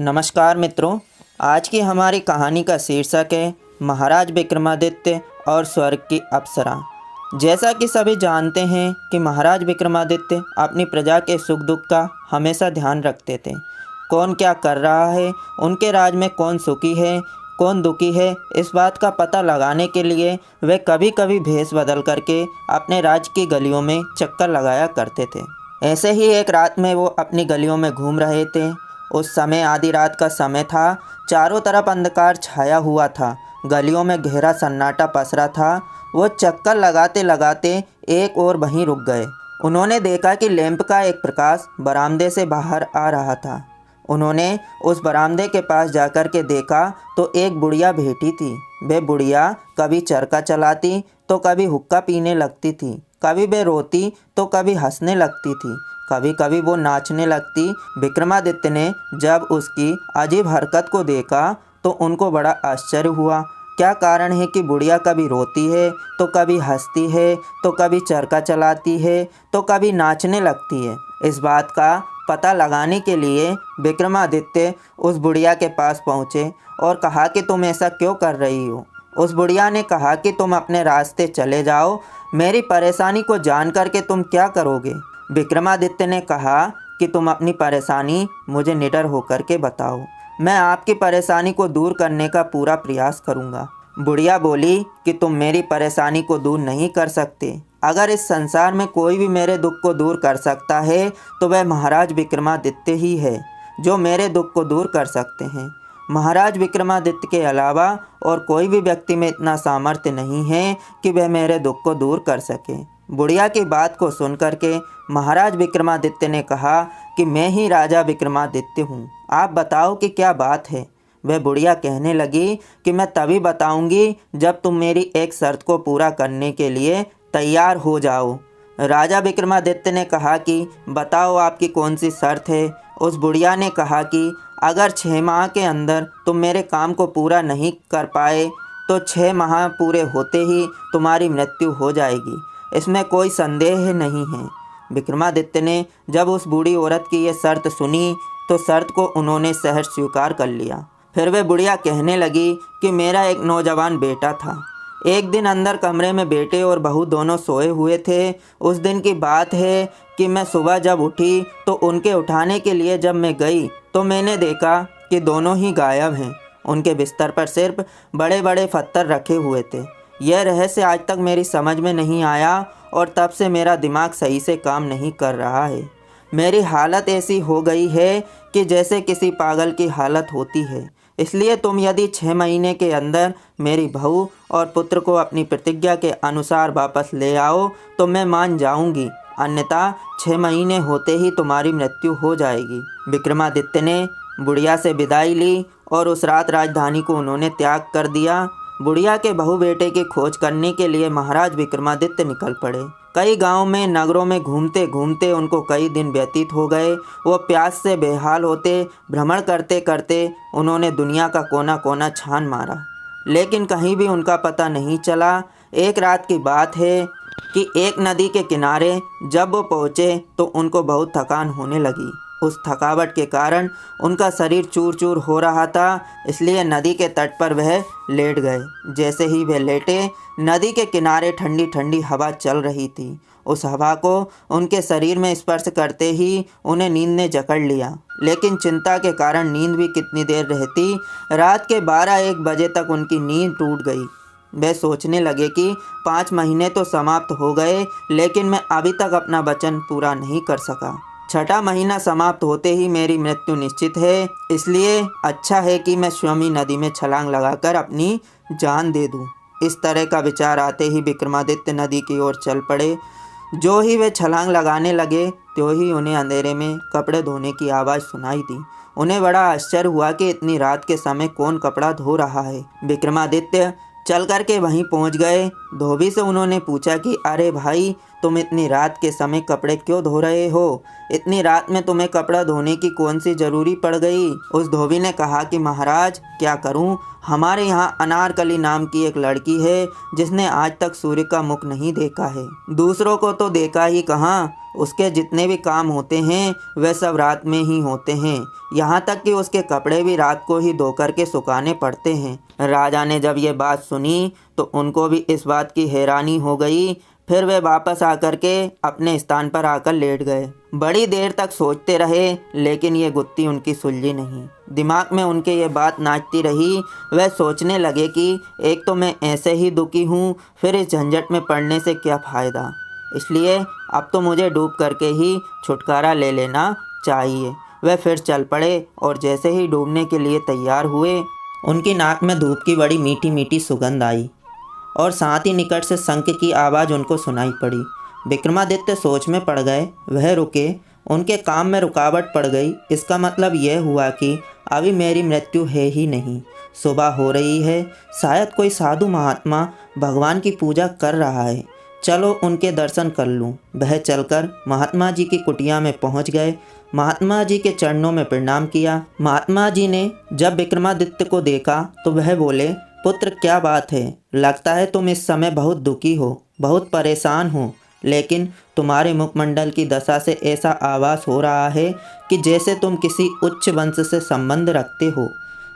नमस्कार मित्रों, आज की हमारी कहानी का शीर्षक है महाराज विक्रमादित्य और स्वर्ग की अप्सरा। जैसा कि सभी जानते हैं कि महाराज विक्रमादित्य अपनी प्रजा के सुख दुख का हमेशा ध्यान रखते थे। कौन क्या कर रहा है, उनके राज में कौन सुखी है, कौन दुखी है, इस बात का पता लगाने के लिए वे कभी कभी भेष बदल करके अपने राज्य की गलियों में चक्कर लगाया करते थे। ऐसे ही एक रात में वो अपनी गलियों में घूम रहे थे। उस समय आधी रात का समय था। चारों तरफ अंधकार छाया हुआ था। गलियों में गहरा सन्नाटा पसरा था। वो चक्कर लगाते लगाते एक और वहीं रुक गए। उन्होंने देखा कि लैंप का एक प्रकाश बरामदे से बाहर आ रहा था। उन्होंने उस बरामदे के पास जाकर के देखा तो एक बुढ़िया बैठी थी। वे बुढ़िया कभी चरखा चलाती तो कभी हुक्का पीने लगती थी, कभी वे रोती तो कभी हंसने लगती थी, कभी कभी वो नाचने लगती। विक्रमादित्य ने जब उसकी अजीब हरकत को देखा तो उनको बड़ा आश्चर्य हुआ। क्या कारण है कि बुढ़िया कभी रोती है तो कभी हंसती है तो कभी चरखा चलाती है तो कभी नाचने लगती है। इस बात का पता लगाने के लिए विक्रमादित्य उस बुढ़िया के पास पहुँचे और कहा कि तुम ऐसा क्यों कर रही हो। उस बुढ़िया ने कहा कि तुम अपने रास्ते चले जाओ, मेरी परेशानी को जान कर के तुम क्या करोगे। विक्रमादित्य ने कहा कि तुम अपनी परेशानी मुझे निडर होकर के बताओ, मैं आपकी परेशानी को दूर करने का पूरा प्रयास करूंगा। बुढ़िया बोली कि तुम मेरी परेशानी को दूर नहीं कर सकते। अगर इस संसार में कोई भी मेरे दुख को दूर कर सकता है तो वह महाराज विक्रमादित्य ही है, जो मेरे दुख को दूर कर सकते हैं। महाराज विक्रमादित्य के अलावा और कोई भी व्यक्ति में इतना सामर्थ्य नहीं है कि वह मेरे दुख को दूर कर सके। बुढ़िया की बात को सुनकर के महाराज विक्रमादित्य ने कहा कि मैं ही राजा विक्रमादित्य हूँ, आप बताओ कि क्या बात है। वह बुढ़िया कहने लगी कि मैं तभी बताऊंगी जब तुम मेरी एक शर्त को पूरा करने के लिए तैयार हो जाओ। राजा विक्रमादित्य ने कहा कि बताओ आपकी कौन सी शर्त है। उस बुढ़िया ने कहा कि अगर 6 माह के अंदर तुम मेरे काम को पूरा नहीं कर पाए तो 6 माह पूरे होते ही तुम्हारी मृत्यु हो जाएगी, इसमें कोई संदेह नहीं है। विक्रमादित्य ने जब उस बूढ़ी औरत की ये शर्त सुनी तो शर्त को उन्होंने सहर्ष स्वीकार कर लिया। फिर वे बुढ़िया कहने लगी कि मेरा एक नौजवान बेटा था। एक दिन अंदर कमरे में बेटे और बहू दोनों सोए हुए थे। उस दिन की बात है कि मैं सुबह जब उठी तो उनके उठाने के लिए जब मैं गई तो मैंने देखा कि दोनों ही गायब हैं। उनके बिस्तर पर सिर्फ बड़े बड़े पत्थर रखे हुए थे। यह रहस्य आज तक मेरी समझ में नहीं आया और तब से मेरा दिमाग सही से काम नहीं कर रहा है। मेरी हालत ऐसी हो गई है कि जैसे किसी पागल की हालत होती है। इसलिए तुम यदि 6 महीने के अंदर मेरी बहू और पुत्र को अपनी प्रतिज्ञा के अनुसार वापस ले आओ तो मैं मान जाऊंगी, अन्यथा 6 महीने होते ही तुम्हारी मृत्यु हो जाएगी। विक्रमादित्य ने बुढ़िया से विदाई ली और उस रात राजधानी को उन्होंने त्याग कर दिया। बुढ़िया के बहू बेटे की खोज करने के लिए महाराज विक्रमादित्य निकल पड़े। कई गांवों में नगरों में घूमते घूमते उनको कई दिन व्यतीत हो गए। वो प्यास से बेहाल होते भ्रमण करते करते उन्होंने दुनिया का कोना कोना छान मारा, लेकिन कहीं भी उनका पता नहीं चला। एक रात की बात है कि एक नदी के किनारे जब वो पहुँचे तो उनको बहुत थकान होने लगी। उस थकावट के कारण उनका शरीर चूर चूर हो रहा था, इसलिए नदी के तट पर वह लेट गए। जैसे ही वह लेटे, नदी के किनारे ठंडी ठंडी हवा चल रही थी। उस हवा को उनके शरीर में स्पर्श करते ही उन्हें नींद ने जकड़ लिया, लेकिन चिंता के कारण नींद भी कितनी देर रहती। रात के 12-1 बजे तक उनकी नींद टूट गई। वे सोचने लगे कि 5 महीने तो समाप्त हो गए, लेकिन मैं अभी तक अपना वचन पूरा नहीं कर सका। 6ठा महीना समाप्त होते ही मेरी मृत्यु निश्चित है, इसलिए अच्छा है कि मैं स्वयं ही नदी में छलांग लगाकर अपनी जान दे दूं। इस तरह का विचार आते ही विक्रमादित्य नदी की ओर चल पड़े। जो ही वे छलांग लगाने लगे त्यों ही उन्हें अंधेरे में कपड़े धोने की आवाज़ सुनाई दी। उन्हें बड़ा आश्चर्य हुआ कि इतनी रात के समय कौन कपड़ा धो रहा है। विक्रमादित्य चल कर के वहीं पहुंच गए। धोबी से उन्होंने पूछा कि अरे भाई, तुम इतनी रात के समय कपड़े क्यों धो रहे हो? इतनी रात में तुम्हें कपड़ा धोने की कौन सी ज़रूरी पड़ गई? उस धोबी ने कहा कि महाराज, क्या करूं, हमारे यहाँ अनारकली नाम की एक लड़की है जिसने आज तक सूर्य का मुख नहीं देखा है। दूसरों को तो देखा ही कहाँ, उसके जितने भी काम होते हैं वह सब रात में ही होते हैं। यहाँ तक कि उसके कपड़े भी रात को ही धो कर के सुखाने पड़ते हैं। राजा ने जब ये बात सुनी तो उनको भी इस बात की हैरानी हो गई। फिर वे वापस आकर के अपने स्थान पर आकर लेट गए। बड़ी देर तक सोचते रहे लेकिन ये गुत्थी उनकी सुलझी नहीं। दिमाग में उनके ये बात नाचती रही। वह सोचने लगे कि एक तो मैं ऐसे ही दुखी हूँ, फिर इस झंझट में पड़ने से क्या फ़ायदा, इसलिए अब तो मुझे डूब करके ही छुटकारा ले लेना चाहिए। वह फिर चल पड़े और जैसे ही डूबने के लिए तैयार हुए उनकी नाक में धूप की बड़ी मीठी मीठी सुगंध आई और साथ ही निकट से शंख की आवाज़ उनको सुनाई पड़ी। विक्रमादित्य सोच में पड़ गए। वह रुके, उनके काम में रुकावट पड़ गई। इसका मतलब यह हुआ कि अभी मेरी मृत्यु है ही नहीं। सुबह हो रही है, शायद कोई साधु महात्मा भगवान की पूजा कर रहा है, चलो उनके दर्शन कर लूँ। वह चलकर महात्मा जी की कुटिया में पहुँच गए। महात्मा जी के चरणों में प्रणाम किया। महात्मा जी ने जब विक्रमादित्य को देखा तो वह बोले, पुत्र क्या बात है, लगता है तुम इस समय बहुत दुखी हो, बहुत परेशान हो, लेकिन तुम्हारे मुखमंडल की दशा से ऐसा आभास हो रहा है कि जैसे तुम किसी उच्च वंश से संबंध रखते हो।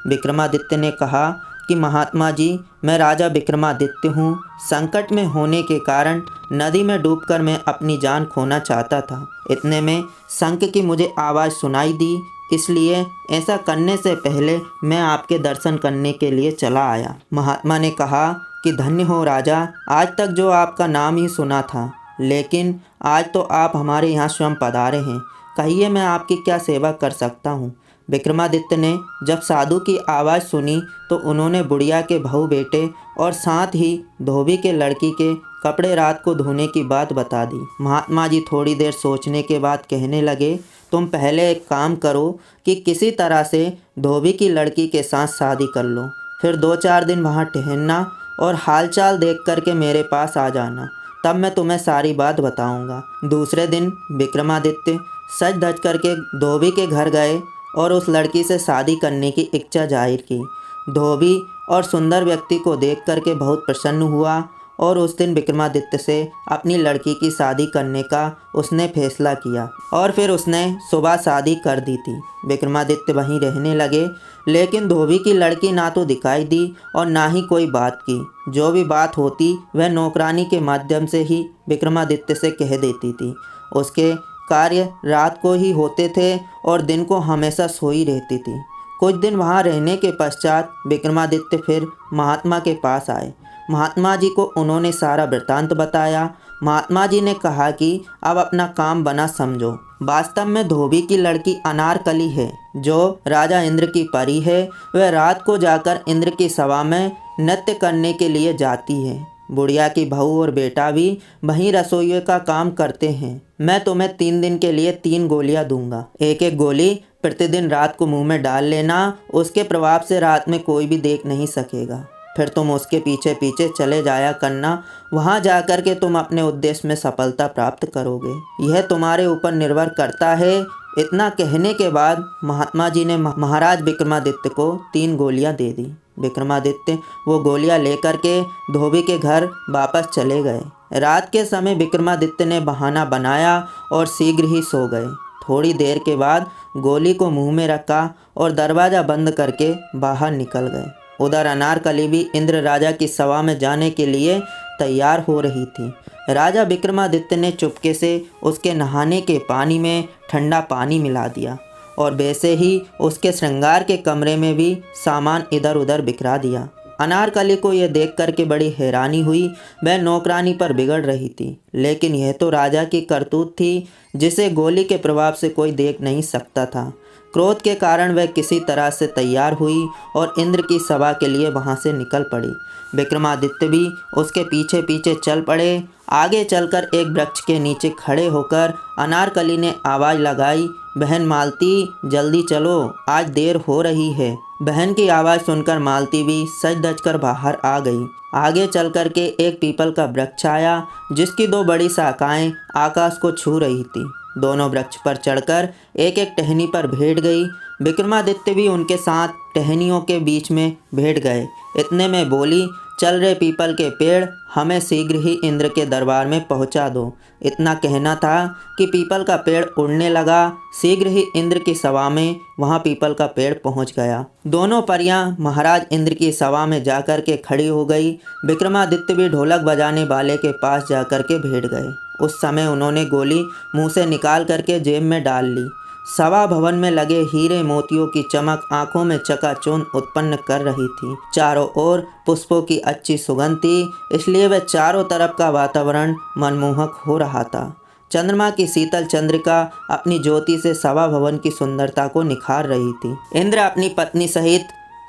विक्रमादित्य ने कहा कि महात्मा जी, मैं राजा विक्रमादित्य हूँ। संकट में होने के कारण नदी में डूबकर मैं अपनी जान खोना चाहता था। इतने में शंख की मुझे आवाज़ सुनाई दी, इसलिए ऐसा करने से पहले मैं आपके दर्शन करने के लिए चला आया। महात्मा ने कहा कि धन्य हो राजा, आज तक जो आपका नाम ही सुना था, लेकिन आज तो आप हमारे यहाँ स्वयं पधारे हैं। कहिए मैं आपकी क्या सेवा कर सकता हूँ। विक्रमादित्य ने जब साधु की आवाज़ सुनी तो उन्होंने बुढ़िया के बहू बेटे और साथ ही धोबी के लड़की के कपड़े रात को धोने की बात बता दी। महात्मा जी थोड़ी देर सोचने के बाद कहने लगे, तुम पहले एक काम करो कि किसी तरह से धोबी की लड़की के साथ शादी कर लो, फिर 2-4 दिन वहाँ ठहरना और हालचाल देख करके मेरे पास आ जाना, तब मैं तुम्हें सारी बात बताऊंगा। दूसरे दिन विक्रमादित्य सज धज करके धोबी के घर गए और उस लड़की से शादी करने की इच्छा जाहिर की। धोबी और सुंदर व्यक्ति को देख करके बहुत प्रसन्न हुआ और उस दिन विक्रमादित्य से अपनी लड़की की शादी करने का उसने फैसला किया और फिर उसने सुबह शादी कर दी थी। विक्रमादित्य वहीं रहने लगे, लेकिन धोबी की लड़की ना तो दिखाई दी और ना ही कोई बात की। जो भी बात होती वह नौकरानी के माध्यम से ही विक्रमादित्य से कह देती थी। उसके कार्य रात को ही होते थे और दिन को हमेशा सोई रहती थी। कुछ दिन वहाँ रहने के पश्चात विक्रमादित्य फिर महात्मा के पास आए। महात्मा जी को उन्होंने सारा वृत्तांत बताया। महात्मा जी ने कहा कि अब अपना काम बना समझो। वास्तव में धोबी की लड़की अनारकली है, जो राजा इंद्र की परी है। वह रात को जाकर इंद्र की सभा में नृत्य करने के लिए जाती है। बुढ़िया की बहू और बेटा भी वहीं रसोई का काम करते हैं। मैं तुम्हें 3 दिन के लिए 3 गोलियां दूंगा। एक एक गोली प्रतिदिन रात को मुंह में डाल लेना। उसके प्रभाव से रात में कोई भी देख नहीं सकेगा। फिर तुम उसके पीछे पीछे चले जाया करना। वहाँ जाकर के तुम अपने उद्देश्य में सफलता प्राप्त करोगे। यह तुम्हारे ऊपर निर्भर करता है। इतना कहने के बाद महात्मा जी ने महाराज विक्रमादित्य को 3 गोलियां दे दी। विक्रमादित्य वो गोलियां लेकर के धोबी के घर वापस चले गए। रात के समय विक्रमादित्य ने बहाना बनाया और शीघ्र ही सो गए। थोड़ी देर के बाद गोली को मुंह में रखा और दरवाज़ा बंद करके बाहर निकल गए। उधर अनारकली भी इंद्र राजा की सभा में जाने के लिए तैयार हो रही थी। राजा विक्रमादित्य ने चुपके से उसके नहाने के पानी में ठंडा पानी मिला दिया और वैसे ही उसके श्रृंगार के कमरे में भी सामान इधर उधर बिखरा दिया। अनारकली को यह देख कर के बड़ी हैरानी हुई। वह नौकरानी पर बिगड़ रही थी, लेकिन यह तो राजा की करतूत थी जिसे गोली के प्रभाव से कोई देख नहीं सकता था। क्रोध के कारण वह किसी तरह से तैयार हुई और इंद्र की सभा के लिए वहां से निकल पड़ी। विक्रमादित्य भी उसके पीछे पीछे चल पड़े। आगे चलकर एक वृक्ष के नीचे खड़े होकर अनारकली ने आवाज़ लगाई, बहन मालती, जल्दी चलो, आज देर हो रही है। बहन की आवाज़ सुनकर मालती भी सज धज कर बाहर आ गई। आगे चल कर के एक पीपल का वृक्ष आया जिसकी 2 बड़ी शाखाएं आकाश को छू रही थी। दोनों वृक्ष पर चढ़कर एक एक टहनी पर बैठ गई। विक्रमादित्य भी उनके साथ टहनियों के बीच में बैठ गए। इतने में बोली चल रे पीपल के पेड़, हमें शीघ्र ही इंद्र के दरबार में पहुंचा दो। इतना कहना था कि पीपल का पेड़ उड़ने लगा। शीघ्र ही इंद्र की सभा में वहां पीपल का पेड़ पहुंच गया। दोनों परियां महाराज इंद्र की सभा में जाकर के खड़ी हो गई। विक्रमादित्य भी ढोलक बजाने वाले के पास जाकर के बैठ गए। उस समय उन्होंने गोली मुंह से निकाल करके जेब में डाल ली। सभा भवन में लगे हीरे मोतियों की चमक आंखों में चकाचौंध उत्पन्न कर रही थी। चारों ओर पुष्पों की अच्छी सुगंध थी, इसलिए वह चारों तरफ का वातावरण मनमोहक हो रहा था। चंद्रमा की शीतल चंद्रिका अपनी ज्योति से सभा भवन की सुंदरता को निखार रही थी। इंद्र अपनी पत्नी सहित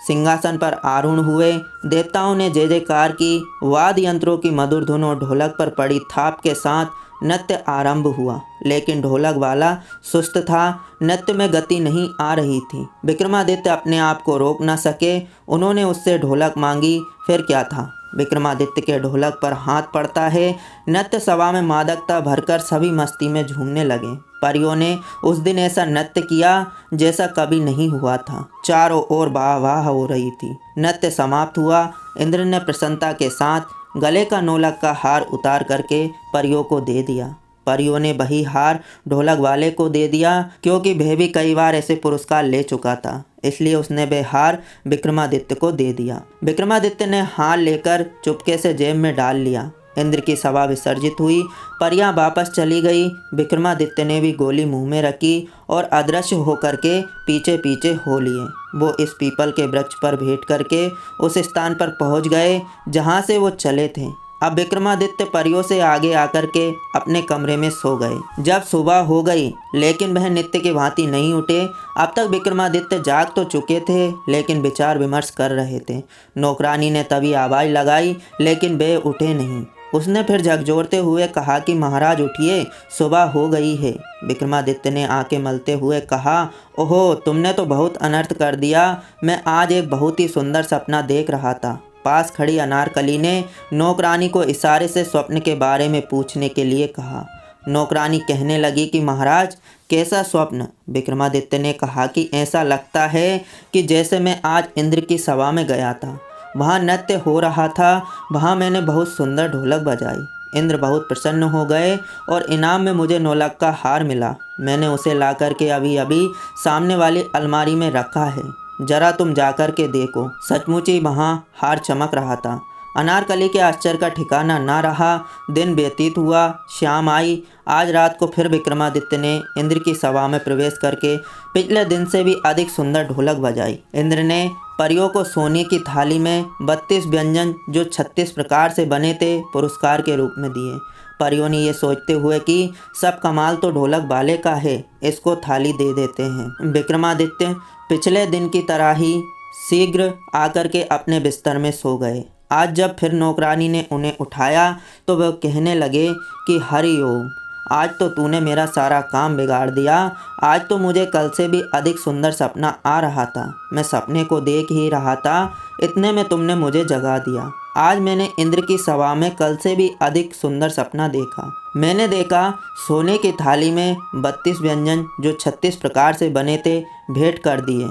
सिंहासन पर आरूढ़ हुए। देवताओं ने जय जयकार की। वाद्य यंत्रों की मधुर धुन और ढोलक पर पड़ी थाप के साथ नृत्य आरंभ हुआ, लेकिन ढोलक वाला सुस्त था। नृत्य में गति नहीं आ रही थी। विक्रमादित्य अपने आप को रोक न सके। उन्होंने उससे ढोलक मांगी। फिर क्या था, विक्रमादित्य के ढोलक पर हाथ पड़ता है। नृत्य सभा में मादकता भरकर सभी मस्ती में झूमने लगे। परियों ने उस दिन ऐसा नृत्य किया जैसा कभी नहीं हुआ था। चारों ओर वाह वाह हो रही थी। नृत्य समाप्त हुआ। इंद्र ने प्रसन्नता के साथ गले का नौलक का हार उतार करके परियों को दे दिया। परियों ने वही हार ढोलक वाले को दे दिया, क्योंकि वह भी कई बार ऐसे पुरस्कार ले चुका था, इसलिए उसने वह हार विक्रमादित्य को दे दिया। विक्रमादित्य ने हार लेकर चुपके से जेब में डाल लिया। इंद्र की सभा विसर्जित हुई। परियां वापस चली गई। विक्रमादित्य ने भी गोली मुंह में रखी और अदृश्य होकर के पीछे पीछे हो लिए। वो इस पीपल के वृक्ष पर बैठ करके उस स्थान पर पहुंच गए जहां से वो चले थे। अब विक्रमादित्य परियों से आगे आकर के अपने कमरे में सो गए। जब सुबह हो गई, लेकिन वह नित्य की भांति नहीं उठे। अब तक विक्रमादित्य जाग तो चुके थे, लेकिन विचार विमर्श कर रहे थे। नौकरानी ने तभी आवाज़ लगाई, लेकिन वे उठे नहीं। उसने फिर झकझोरते हुए कहा कि महाराज उठिए, सुबह हो गई है। विक्रमादित्य ने आंखें मलते हुए कहा, ओहो, तुमने तो बहुत अनर्थ कर दिया। मैं आज एक बहुत ही सुंदर सपना देख रहा था। पास खड़ी अनारकली ने नौकरानी को इशारे से स्वप्न के बारे में पूछने के लिए कहा। नौकरानी कहने लगी कि महाराज, कैसा स्वप्न? विक्रमादित्य ने कहा कि ऐसा लगता है कि जैसे मैं आज इंद्र की सभा में गया था। वहाँ नृत्य हो रहा था। वहाँ मैंने बहुत सुंदर ढोलक बजाई। इंद्र बहुत प्रसन्न हो गए और इनाम में मुझे नौलक का हार मिला। मैंने उसे ला करके अभी अभी सामने वाली अलमारी में रखा है। जरा तुम जाकर के देखो। सचमुच ही वहाँ हार चमक रहा था। अनारकली के आश्चर्य का ठिकाना ना रहा। दिन व्यतीत हुआ, शाम आई। आज रात को फिर विक्रमादित्य ने इंद्र की सभा में प्रवेश करके पिछले दिन से भी अधिक सुंदर ढोलक बजाई। इंद्र ने परियों को सोने की थाली में 32 व्यंजन जो 36 प्रकार से बने थे पुरस्कार के रूप में दिए। परियों ने ये सोचते हुए कि सब कमाल तो ढोलक वाले का है, इसको थाली दे देते हैं। विक्रमादित्य पिछले दिन की तरह ही शीघ्र आकर के अपने बिस्तर में सो गए। आज जब फिर नौकरानी ने उन्हें उठाया तो वह कहने लगे कि हरि ओम, आज तो तूने मेरा सारा काम बिगाड़ दिया। आज तो मुझे कल से भी अधिक सुंदर सपना आ रहा था। मैं सपने को देख ही रहा था, इतने में तुमने मुझे जगा दिया। आज मैंने इंद्र की सभा में कल से भी अधिक सुंदर सपना देखा। मैंने देखा सोने की थाली में 32 व्यंजन जो 36 प्रकार से बने थे भेंट कर दिए।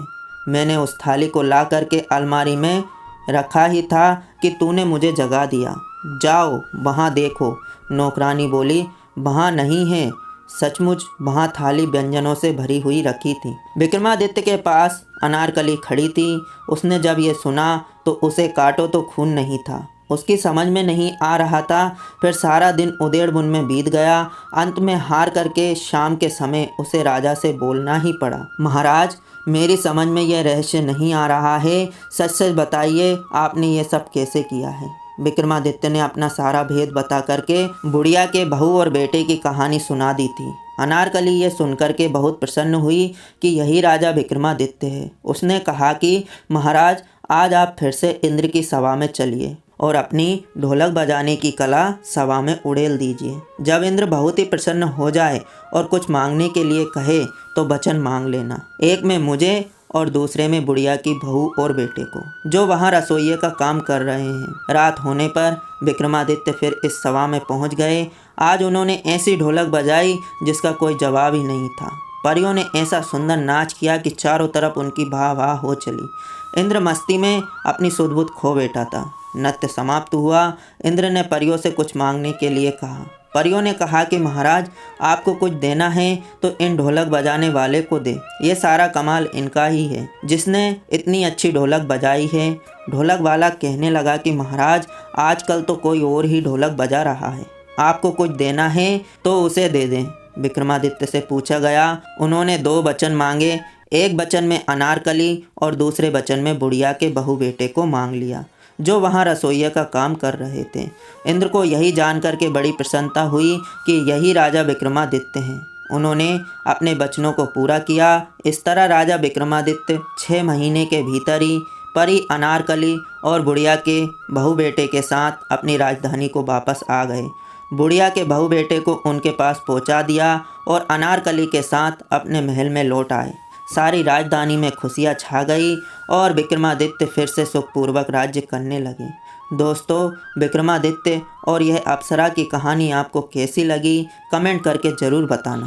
मैंने उस थाली को ला करके अलमारी में रखा ही था कि तूने मुझे जगा दिया। जाओ वहाँ देखो। नौकरानी बोली, वहाँ नहीं है। सचमुच वहाँ थाली व्यंजनों से भरी हुई रखी थी। विक्रमादित्य के पास अनारकली खड़ी थी। उसने जब ये सुना तो उसे काटो तो खून नहीं था। उसकी समझ में नहीं आ रहा था। फिर सारा दिन उधेड़-बुन में बीत गया। अंत में हार करके शाम के समय उसे राजा से बोलना ही पड़ा। महाराज, मेरी समझ में यह रहस्य नहीं आ रहा है। सच सच बताइए, आपने ये सब कैसे किया है? विक्रमादित्य ने अपना सारा भेद बता करके बुढ़िया के बहू और बेटे की कहानी सुना दी थी। अनारकली ये सुनकर के बहुत प्रसन्न हुई कि यही राजा विक्रमादित्य है। उसने कहा कि महाराज, आज आप फिर से इंद्र की सभा में चलिए और अपनी ढोलक बजाने की कला सभा में उड़ेल दीजिए। जब इंद्र बहुत ही प्रसन्न हो जाए और कुछ मांगने के लिए कहे तो वचन मांग लेना। एक में मुझे और दूसरे में बुढ़िया की बहू और बेटे को, जो वहाँ रसोइये का काम कर रहे हैं। रात होने पर विक्रमादित्य फिर इस सभा में पहुँच गए। आज उन्होंने ऐसी ढोलक बजाई जिसका कोई जवाब ही नहीं था। परियों ने ऐसा सुंदर नाच किया कि चारों तरफ उनकी वाह वाह हो चली। इंद्र मस्ती में अपनी सुध-बुध खो बैठा था। नृत्य समाप्त हुआ। इंद्र ने परियों से कुछ मांगने के लिए कहा। परियों ने कहा कि महाराज, आपको कुछ देना है तो इन ढोलक बजाने वाले को दे। ये सारा कमाल इनका ही है जिसने इतनी अच्छी ढोलक बजाई है। ढोलक वाला कहने लगा कि महाराज, आजकल तो कोई और ही ढोलक बजा रहा है, आपको कुछ देना है तो उसे दे दें। विक्रमादित्य से पूछा गया। उन्होंने 2 वचन मांगे। एक वचन में अनारकली और दूसरे वचन में बुढ़िया के बहू बेटे को मांग लिया, जो वहाँ रसोइया का काम कर रहे थे। इंद्र को यही जानकर के बड़ी प्रसन्नता हुई कि यही राजा विक्रमादित्य हैं। उन्होंने अपने वचनों को पूरा किया। इस तरह राजा विक्रमादित्य 6 महीने के भीतर ही परी अनारकली और बुढ़िया के बहू बेटे के साथ अपनी राजधानी को वापस आ गए। बुढ़िया के बहू बेटे को उनके पास पहुंचा दिया और अनारकली के साथ अपने महल में लौट आए। सारी राजधानी में खुशियाँ छा गई और विक्रमादित्य फिर से सुखपूर्वक राज्य करने लगे। दोस्तों, विक्रमादित्य और यह अप्सरा की कहानी आपको कैसी लगी, कमेंट करके ज़रूर बताना।